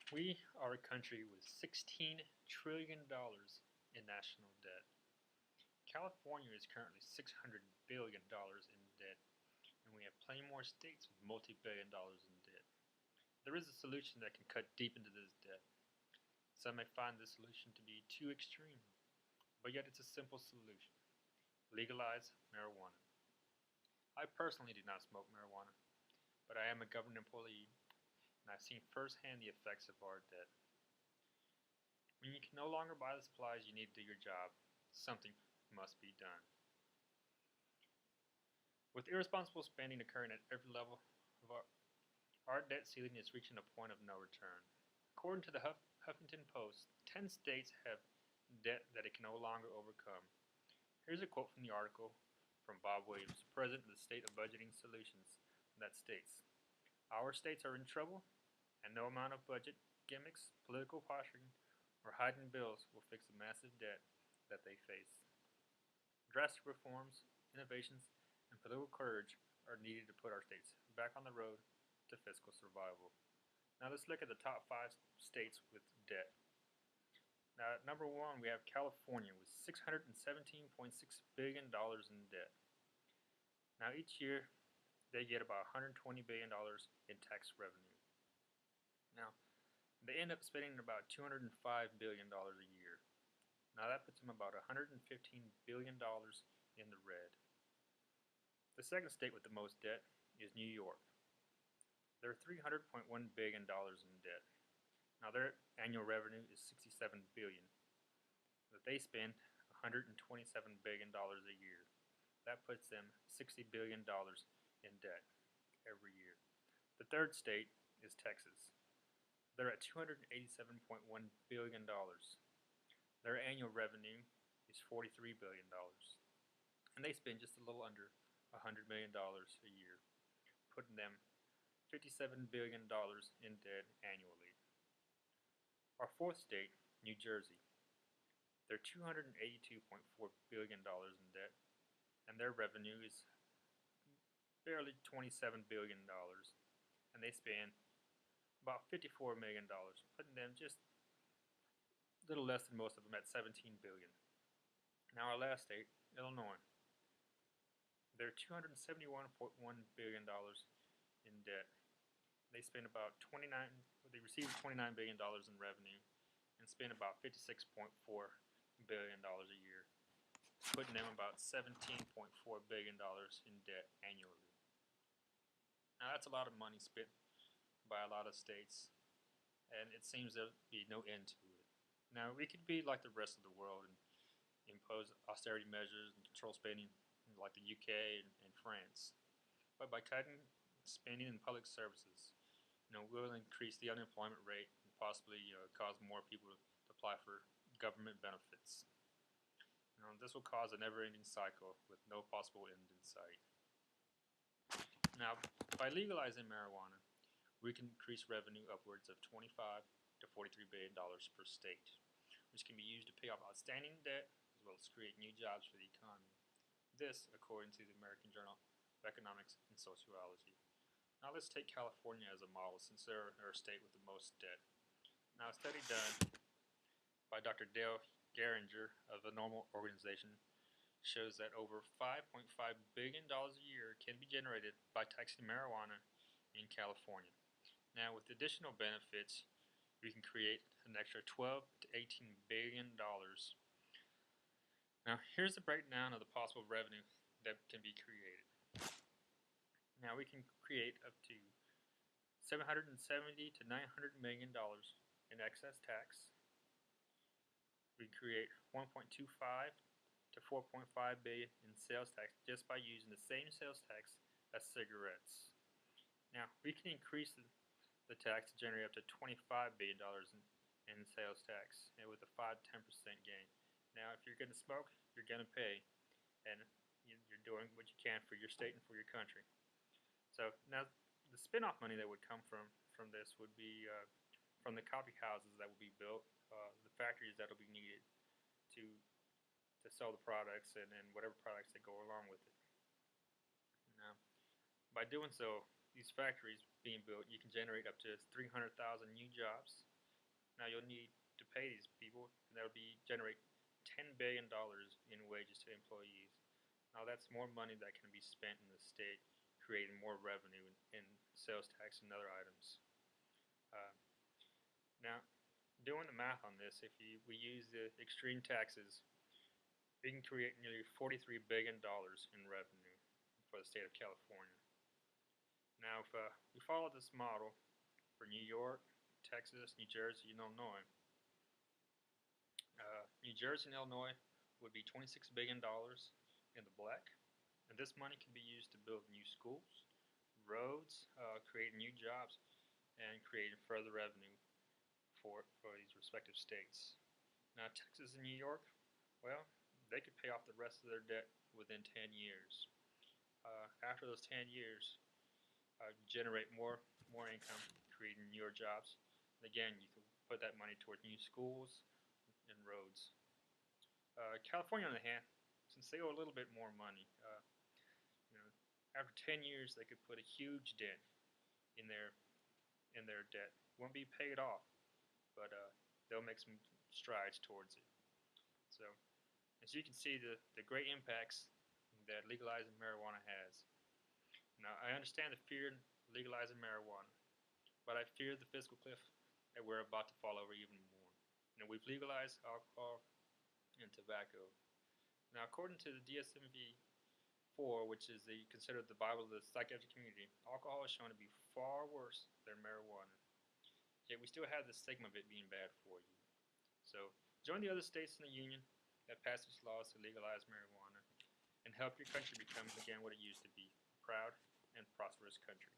We are a country with $16 trillion in national debt. California is currently $600 billion in debt, and we have plenty more states with multi-billion dollars in debt. There is a solution that can cut deep into this debt. Some may find this solution to be too extreme, but yet it's a simple solution. Legalize marijuana. I personally do not smoke marijuana, but I am a government employee, and I've seen firsthand the effects of our debt. When you can no longer buy the supplies you need to do your job, something must be done. With irresponsible spending occurring at every level of our debt ceiling is reaching a point of no return. According to the Huffington Post, 10 states have debt that it can no longer overcome. Here's a quote from the article from Bob Williams, president of the State of Budgeting Solutions, that states, "Our states are in trouble, and no amount of budget gimmicks, political posturing, or hiding bills will fix the massive debt that they face. Drastic reforms, innovations, and political courage are needed to put our states back on the road to fiscal survival." Now let's look at the top 5 states with debt. Now at number 1 we have California with $617.6 billion in debt. Now each year they get about $120 billion in tax revenue. Now they end up spending about $205 billion a year. Now that puts them about $115 billion in the red. The second state with the most debt is New York. They're $300.1 billion in debt. Now their annual revenue is $67 billion, but they spend $127 billion a year. That puts them $60 billion in debt every year. The third state is Texas. They're at $287.1 billion. Their annual revenue is $43 billion, and they spend just a little under $100 million a year, putting them $57 billion in debt annually. Our fourth state, New Jersey, they're $282.4 billion in debt, and their revenue is barely $27 billion, and they spend about $54 million, putting them just a little less than most of them at $17 billion. Now our last state, Illinois, they're $271.1 billion in debt. They spend about they receive $29 billion in revenue and spend about $56.4 billion a year, putting them about $17.4 billion in debt annually. Now that's a lot of money spent by a lot of states, and it seems there'll be no end to it. Now we could be like the rest of the world and impose austerity measures and control spending like the UK and France, but by cutting spending in public services, we'll increase the unemployment rate and possibly cause more people to apply for government benefits. This will cause a never-ending cycle with no possible end in sight. Now, by legalizing marijuana, we can increase revenue upwards of $25 to $43 billion per state, which can be used to pay off outstanding debt as well as create new jobs for the economy. This, according to the American Journal of Economics and Sociology. Now let's take California as a model, since they're our state with the most debt. Now a study done by Dr. Dale Geringer of the Normal Organization shows that over $5.5 billion a year can be generated by taxing marijuana in California. Now with additional benefits, we can create an extra $12 to $18 billion. Now here's the breakdown of the possible revenue that can be created. Now we can create up to $770 to $900 million in excess tax. We can create $1.25 to $4.5 billion in sales tax just by using the same sales tax as cigarettes. Now we can increase the tax to generate up to $25 billion in sales tax, and with a 5 to 10% gain. Now if you're going to smoke, you're going to pay, and you're doing what you can for your state and for your country. So now the spin-off money that would come from this would be from the coffee houses that will be built, the factories that will be needed to sell the products and whatever products that go along with it. Now, by doing so, these factories being built, you can generate up to 300,000 new jobs, Now you'll need to pay these people, and that'll be generate $10 billion in wages to employees. Now that's more money that can be spent in the state, creating more revenue in sales tax and other items. Uh, Now, doing the math on this, if we use the extreme taxes, we can create nearly $43 billion in revenue for the state of California. Now, if we follow this model for New York, Texas, New Jersey, and Illinois, New Jersey and Illinois would be $26 billion in the black, and this money can be used to build new schools, roads, create new jobs, and create further revenue for these respective states. Now, Texas and New York, well, they could pay off the rest of their debt within 10 years. After those 10 years, generate more income, creating newer jobs. And again, you can put that money toward new schools and roads. California, on the hand, since they owe a little bit more money, you know, after 10 years, they could put a huge dent in their debt. Won't be paid off, but they'll make some strides towards it. So, as you can see, the great impacts that legalizing marijuana has. Now, I understand the fear in legalizing marijuana, but I fear the fiscal cliff that we're about to fall over even more. We've legalized alcohol and tobacco. Now, according to the DSM-IV, which is considered the Bible of the psychiatric community, alcohol is shown to be far worse than marijuana. Yet we still have the stigma of it being bad for you. So, join the other states in the union that pass these laws to legalize marijuana and help your country become again what it used to be, a proud and prosperous country.